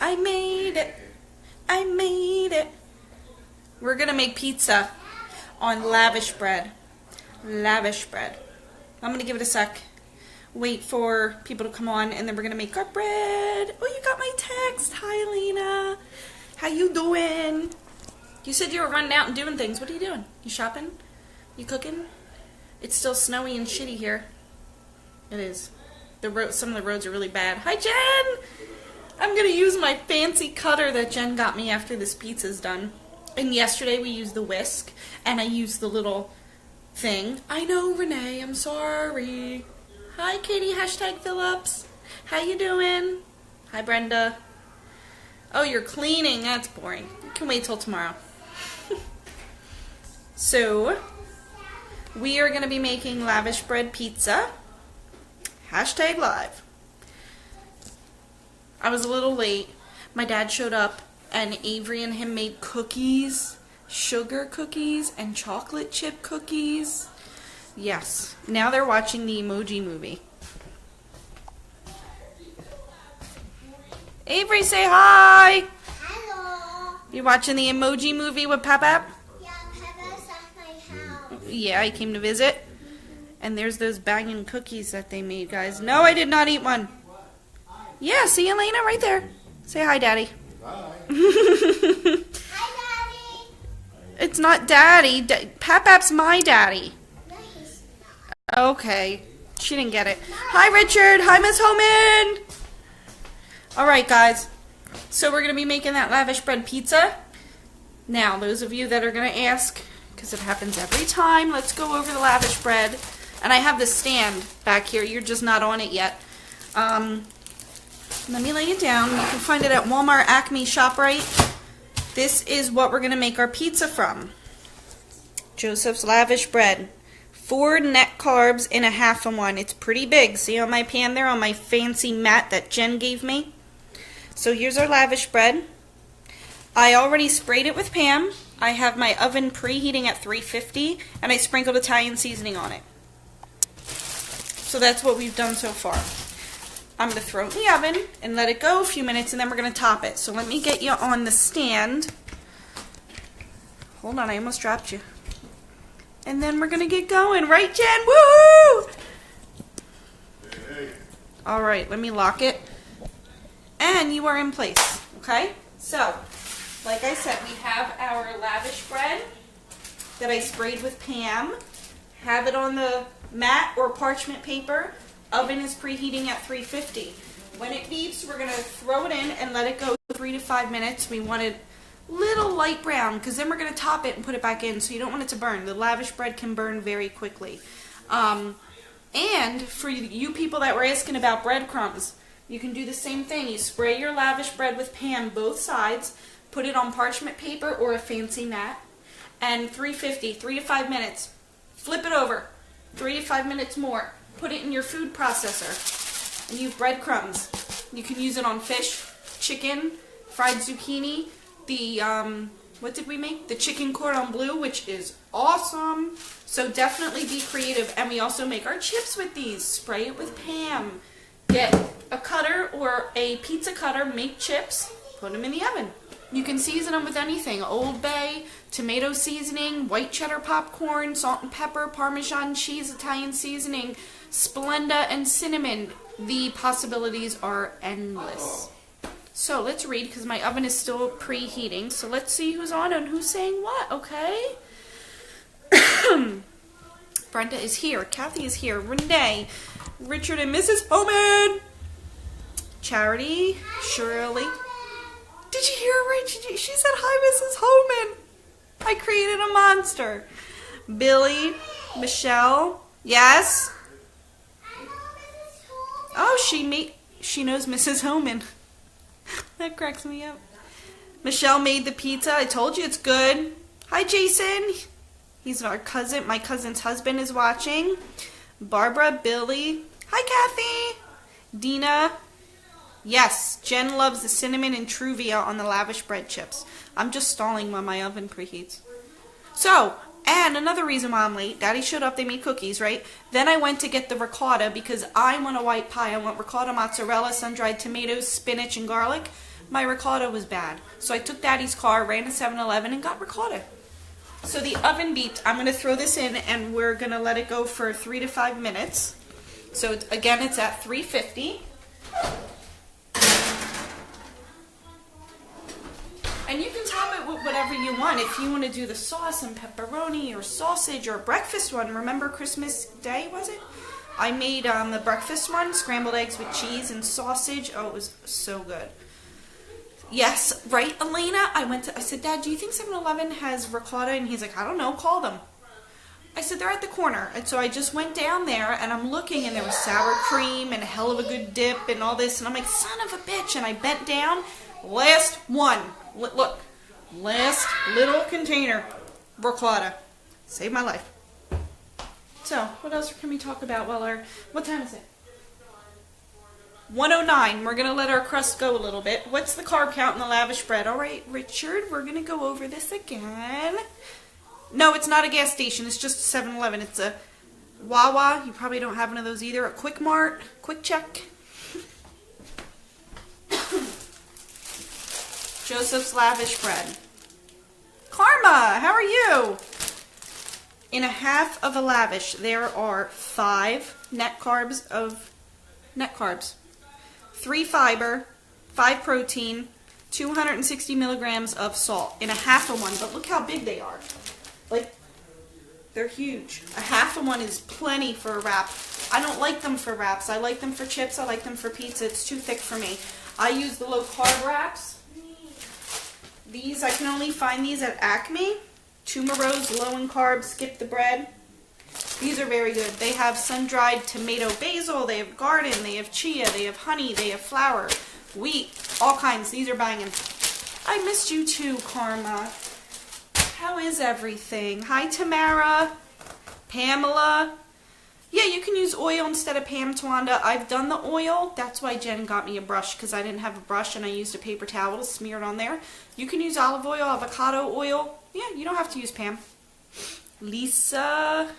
I made it. I made it. We're going to make pizza on lavish bread. Lavish bread. I'm going to give it a sec. Wait for people to come on, and then we're going to make our bread. Oh, you got my text. Hi, Lena. How you doing? You said you were running out and doing things. What are you doing? You shopping? You cooking? It's still snowy and shitty here. It is. Some of the roads are really bad. Hi, Jen! I'm going to use my fancy cutter that Jen got me after this pizza's done. And yesterday we used the whisk, and I used the little thing. I know, Renee, I'm sorry. Hi, Katie, #Phillips. How you doing? Hi, Brenda. Oh, you're cleaning. That's boring. You can wait till tomorrow. So, we are going to be making lavish bread pizza. #live. I was a little late. My dad showed up, and Avery and him made cookies, sugar cookies, and chocolate chip cookies. Yes. Now they're watching the Emoji Movie. Avery, say hi! Hello. You watching the Emoji Movie with Pap-Pap? Yeah, Papa's at my house. Yeah, I came to visit. And there's those banging cookies that they made, guys. No, I did not eat one. Yeah, see Elena right there. Say hi, Daddy. Bye. Hi, Daddy. It's not Daddy. Pap-Pap's my daddy. No, he's Okay. She didn't get it. Hi, Richard. Hi, Miss Homan. Alright, guys. So we're going to be making that lavish bread pizza. Now, those of you that are going to ask, because it happens every time, let's go over the lavish bread. And I have the stand back here. You're just not on it yet. Let me lay it down. You can find it at Walmart, Acme, ShopRite. This is what we're going to make our pizza from. Joseph's Lavish Bread. 4 net carbs in a half of one. It's pretty big. See on my pan there, on my fancy mat that Jen gave me? So here's our lavish bread. I already sprayed it with Pam. I have my oven preheating at 350, and I sprinkled Italian seasoning on it. So that's what we've done so far. I'm going to throw it in the oven and let it go a few minutes, and then we're going to top it. So let me get you on the stand. Hold on, I almost dropped you. And then we're going to get going. Right, Jen? Woo! Hey. All right, let me lock it. And you are in place, okay? So, like I said, we have our lavish bread that I sprayed with Pam. Have it on the mat or parchment paper. Oven is preheating at 350. When it beeps, we're going to throw it in and let it go 3 to 5 minutes. We want it little light brown, because then we're going to top it and put it back in, so you don't want it to burn. The lavish bread can burn very quickly. And for you people that were asking about breadcrumbs, you can do the same thing. You spray your lavish bread with Pam both sides, put it on parchment paper or a fancy mat, and 350, 3 to 5 minutes. Flip it over, 3 to 5 minutes more. Put it in your food processor, and you have breadcrumbs. You can use it on fish, chicken, fried zucchini, the, what did we make? The chicken cordon bleu, which is awesome. So definitely be creative. And we also make our chips with these. Spray it with Pam. Get a cutter or a pizza cutter, make chips, put them in the oven. You can season them with anything. Old Bay, tomato seasoning, white cheddar popcorn, salt and pepper, Parmesan cheese, Italian seasoning, Splenda, and cinnamon. The possibilities are endless. So let's read, because my oven is still preheating. So let's see who's on and who's saying what, okay? Brenda is here. Kathy is here. Renee, Richard, and Mrs. Homan. Charity, Shirley. Did you hear her right? She said, hi, Mrs. Homan. I created a monster. Billy, Michelle. Yes? Oh, she knows Mrs. Homan. That cracks me up. Michelle made the pizza. I told you it's good. Hi, Jason. He's our cousin. My cousin's husband is watching. Barbara, Billy. Hi, Kathy. Dina. Yes, Jen loves the cinnamon and Truvia on the lavish bread chips. I'm just stalling while my oven preheats. So, and another reason why I'm late, Daddy showed up, they made cookies, right? Then I went to get the ricotta because I want a white pie. I want ricotta, mozzarella, sun-dried tomatoes, spinach, and garlic. my ricotta was bad. So I took Daddy's car, ran to 7-Eleven, and got ricotta. So the oven beeped. I'm going to throw this in, and we're going to let it go for 3 to 5 minutes. So again, it's at 350. And you can top it with whatever you want. If you want to do the sauce and pepperoni or sausage or breakfast one. Remember Christmas Day, was it? I made the breakfast one, scrambled eggs with cheese and sausage. Oh, it was so good. Yes, right, Elena? I said, Dad, do you think 7-Eleven has ricotta? And he's like, I don't know, call them. I said, they're at the corner. And so I just went down there, and I'm looking, and there was sour cream and a hell of a good dip and all this. And I'm like, son of a bitch. And I bent down. Last one. Look. Last little container. Ricotta. Saved my life. So, what else can we talk about while what time is it? 109. We're going to let our crust go a little bit. What's the carb count in the lavish bread? All right, Richard, we're going to go over this again. No, it's not a gas station. It's just a 7-Eleven. It's a Wawa. You probably don't have one of those either. A Quick Mart. Quick Check. Joseph's lavish bread. Karma, how are you? In a half of a lavish, there are 5 net carbs. 3 fiber, 5 protein, 260 milligrams of salt in a half of one. But look how big they are. Like, they're huge. A half of one is plenty for a wrap. I don't like them for wraps. I like them for chips. I like them for pizza. It's too thick for me. I use the low carb wraps. These, I can only find these at Acme. Tumeros, low in carbs, skip the bread. These are very good. They have sun-dried tomato basil, they have garden, they have chia, they have honey, they have flour, wheat, all kinds. These are banging. I missed you too, Karma. How is everything? Hi, Tamara. Pamela. Yeah, you can use oil instead of Pam, Twanda. I've done the oil. That's why Jen got me a brush, because I didn't have a brush and I used a paper towel to smear it on there. You can use olive oil, avocado oil. Yeah, you don't have to use Pam. Lisa.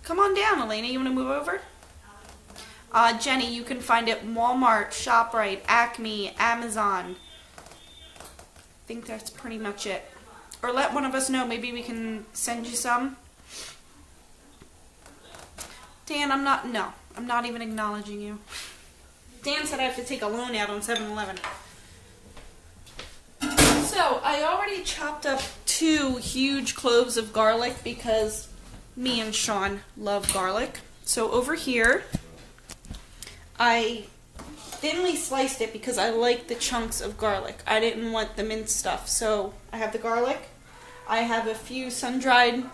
Come on down, Elena. You want to move over? Jenny, you can find it Walmart, ShopRite, Acme, Amazon. I think that's pretty much it. Or let one of us know. Maybe we can send you some. Dan, I'm not even acknowledging you. Dan said I have to take a loan out on 7-Eleven. So, I already chopped up 2 huge cloves of garlic because me and Sean love garlic. So over here, I thinly sliced it because I like the chunks of garlic. I didn't want the minced stuff. So I have the garlic. I have a few sun-dried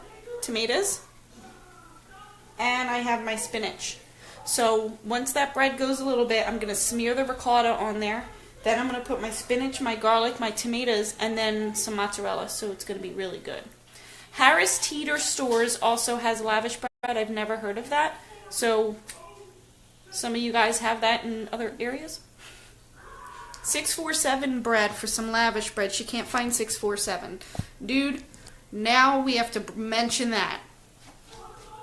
tomatoes. And I have my spinach. So once that bread goes a little bit, I'm going to smear the ricotta on there. Then I'm going to put my spinach, my garlic, my tomatoes, and then some mozzarella. So it's going to be really good. Harris Teeter Stores also has lavish bread. I've never heard of that. So some of you guys have that in other areas. 647 bread for some lavish bread. She can't find 647. Dude, now we have to mention that.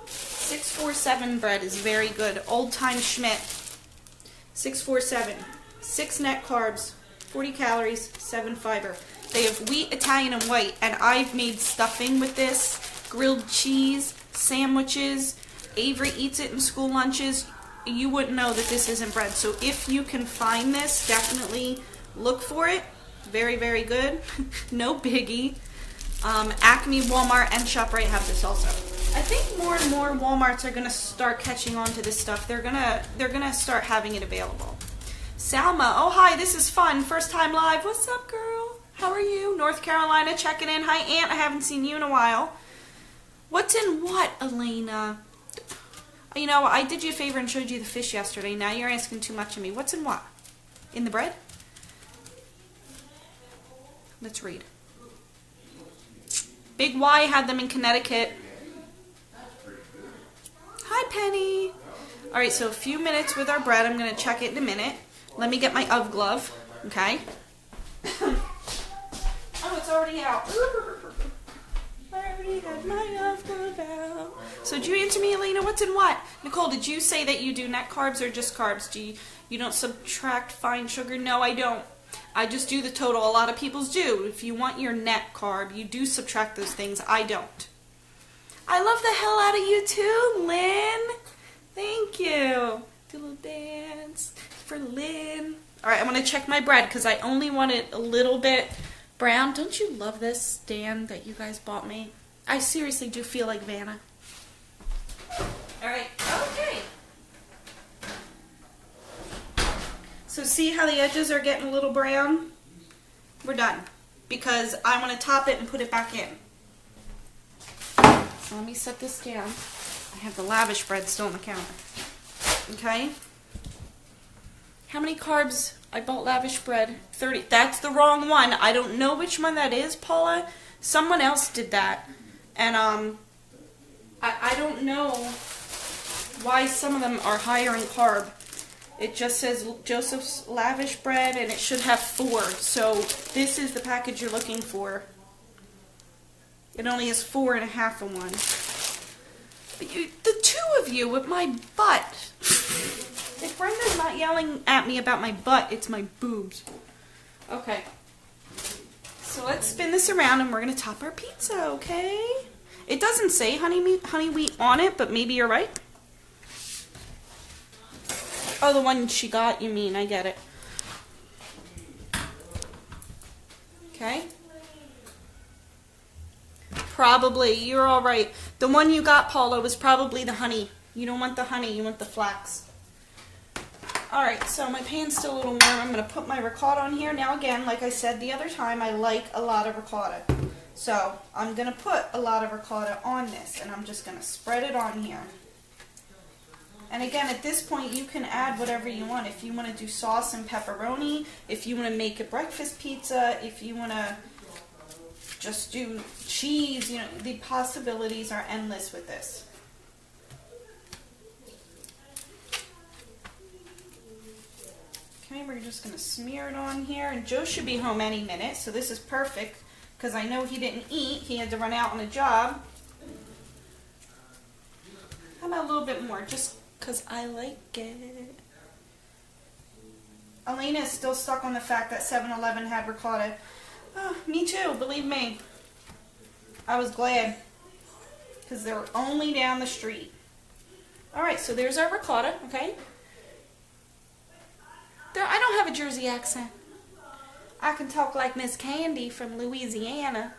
647 bread is very good. Old Time Schmidt. 647. 6 net carbs, 40 calories, 7 fiber. They have wheat, Italian, and white. And I've made stuffing with this. Grilled cheese, sandwiches. Avery eats it in school lunches. You wouldn't know that this isn't bread. So if you can find this, definitely look for it. Very, very good. No biggie. Acme, Walmart, and ShopRite have this also. I think more and more Walmarts are gonna start catching on to this stuff. They're gonna start having it available. Salma, oh hi, this is fun. First time live. What's up, girl? How are you? North Carolina checking in. Hi, Aunt. I haven't seen you in a while. What's in what, Elena? You know, I did you a favor and showed you the fish yesterday. Now you're asking too much of me. What's in what? In the bread? Let's read. Big Y had them in Connecticut. Hi, Penny. All right, so a few minutes with our bread. I'm going to check it in a minute. Let me get my UV glove, okay? Oh, it's already out. Hi, everybody. already had my alpha val. So did you answer me, Elena? What's in what? Nicole, did you say that you do net carbs or just carbs? You don't subtract fine sugar? No, I don't. I just do the total. A lot of people do. If you want your net carb, you do subtract those things. I don't. I love the hell out of you too, Lynn. Thank you. Do a little dance for Lynn. All right, I'm going to check my bread because I only want it a little bit brown. Don't you love this stand that you guys bought me? I seriously do feel like Vanna. All right, okay. So see how the edges are getting a little brown? We're done because I want to top it and put it back in. So let me set this down. I have the lavish bread still on the counter. Okay. How many carbs? I bought lavish bread. 30. That's the wrong one. I don't know which one that is, Paula. Someone else did that. And I don't know why some of them are higher in carb. It just says Joseph's lavish bread and it should have 4. So this is the package you're looking for. It only has 4.5 in one. But the two of you with my butt. If Brenda's not yelling at me about my butt, it's my boobs. Okay. So let's spin this around and we're going to top our pizza, okay? It doesn't say honey wheat on it, but maybe you're right. Oh, the one she got, you mean. I get it. Okay. Probably. You're all right. The one you got, Paula, was probably the honey. You don't want the honey. You want the flax. All right. So my pan's still a little warm. I'm going to put my ricotta on here. Now, again, like I said the other time, I like a lot of ricotta. So I'm going to put a lot of ricotta on this, and I'm just going to spread it on here. And again, at this point, you can add whatever you want. If you want to do sauce and pepperoni, if you want to make a breakfast pizza, if you want to just do cheese, you know, the possibilities are endless with this. Okay, we're just going to smear it on here. And Joe should be home any minute, so this is perfect because I know he didn't eat. He had to run out on a job. How about a little bit more, just because I like it. Elena is still stuck on the fact that 7-Eleven had ricotta. Oh, me too, believe me. I was glad because they're only down the street. Alright, so there's our ricotta, okay? I don't have a Jersey accent. I can talk like Miss Candy from Louisiana.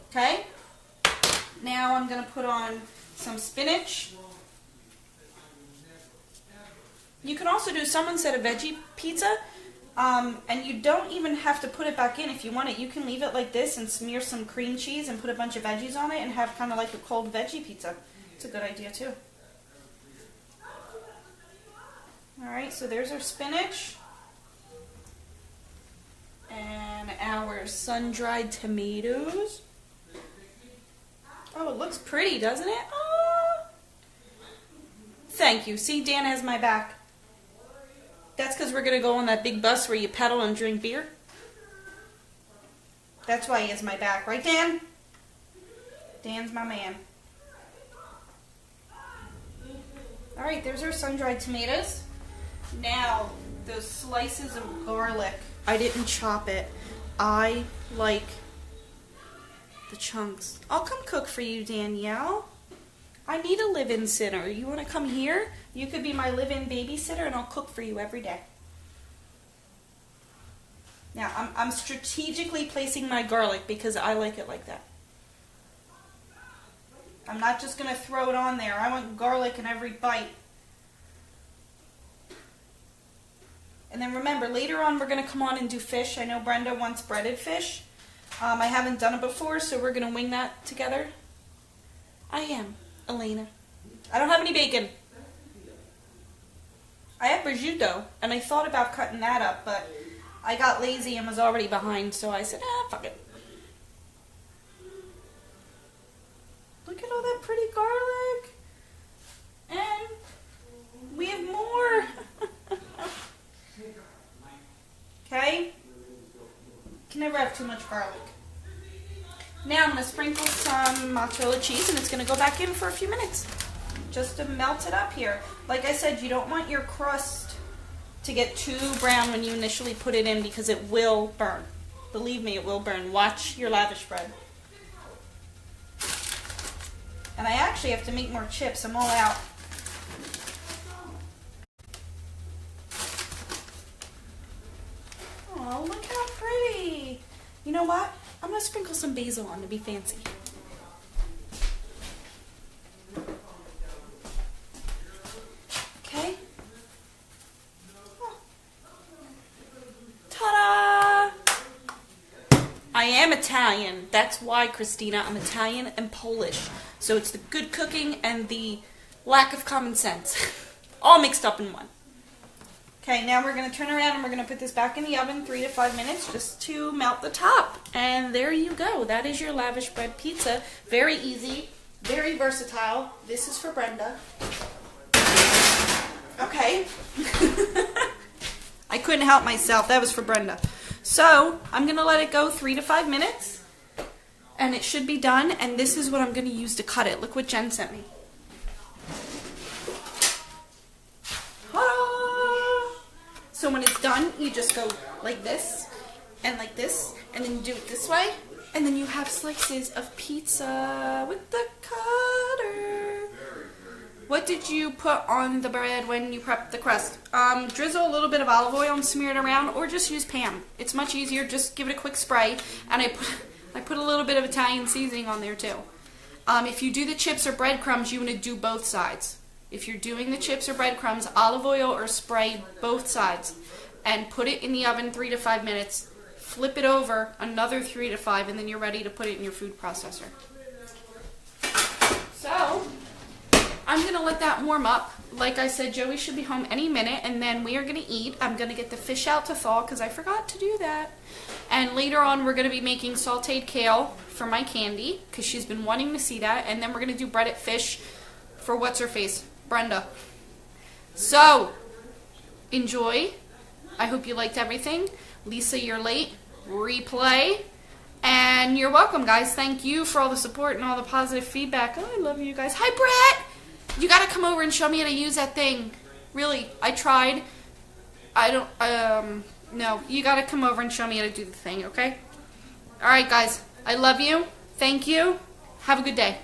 Okay? Now I'm going to put on some spinach. You can also do, someone said a veggie pizza. And you don't even have to put it back in if you want it. You can leave it like this and smear some cream cheese and put a bunch of veggies on it and have kind of like a cold veggie pizza. It's a good idea too. Alright, so there's our spinach. And our sun-dried tomatoes. Oh, it looks pretty, doesn't it? Oh. Thank you. See, Dan has my back. That's because we're going to go on that big bus where you pedal and drink beer. That's why he has my back. Right, Dan? Dan's my man. Alright, there's our sun-dried tomatoes. Now, those slices of garlic. I didn't chop it. I like the chunks. I'll come cook for you, Danielle. I need a live-in sitter. You want to come here? You could be my live-in babysitter and I'll cook for you every day. Now, I'm strategically placing my garlic because I like it like that. I'm not just going to throw it on there. I want garlic in every bite. And then remember, later on we're going to come on and do fish. I know Brenda wants breaded fish. I haven't done it before, so we're going to wing that together. I am, Elena. I don't have any bacon. I have prosciutto, and I thought about cutting that up, but I got lazy and was already behind, so I said, fuck it. Look at all that pretty garlic. And we have more. Okay? Can never have too much garlic. Now I'm going to sprinkle some mozzarella cheese, and it's going to go back in for a few minutes just to melt it up here. Like I said, you don't want your crust to get too brown when you initially put it in because it will burn. Believe me, it will burn. Watch your lavish bread. And I actually have to make more chips. I'm all out. Oh, look how pretty. You know what? I'm going to sprinkle some basil on to be fancy. Okay. Oh. Ta-da! I am Italian. That's why, Christina, I'm Italian and Polish. So it's the good cooking and the lack of common sense. All mixed up in one. Okay, now we're going to turn around and we're going to put this back in the oven 3 to 5 minutes just to melt the top. And there you go. That is your lavish bread pizza. Very easy, very versatile. This is for Brenda. Okay. I couldn't help myself. That was for Brenda. So I'm going to let it go 3 to 5 minutes. And it should be done. And this is what I'm going to use to cut it. Look what Jen sent me. So when it's done, you just go like this, and then you do it this way, and then you have slices of pizza with the cutter. What did you put on the bread when you prepped the crust? Drizzle a little bit of olive oil and smear it around, or just use Pam. It's much easier. Just give it a quick spray, and I put a little bit of Italian seasoning on there too. If you do the chips or breadcrumbs, you want to do both sides. If you're doing the chips or breadcrumbs, olive oil or spray both sides. And put it in the oven 3 to 5 minutes. Flip it over another 3 to 5, and then you're ready to put it in your food processor. So, I'm going to let that warm up. Like I said, Joey should be home any minute, and then we are going to eat. I'm going to get the fish out to thaw because I forgot to do that. And later on, we're going to be making sauteed kale for my Candy because she's been wanting to see that. And then we're going to do breaded fish for what's-her-face, Brenda. So, enjoy. I hope you liked everything. Lisa, you're late. Replay. And you're welcome, guys. Thank you for all the support and all the positive feedback. Oh, I love you guys. Hi, Brett! You gotta come over and show me how to use that thing. Really, I tried. No, you gotta come over and show me how to do the thing, okay? Alright, guys. I love you. Thank you. Have a good day.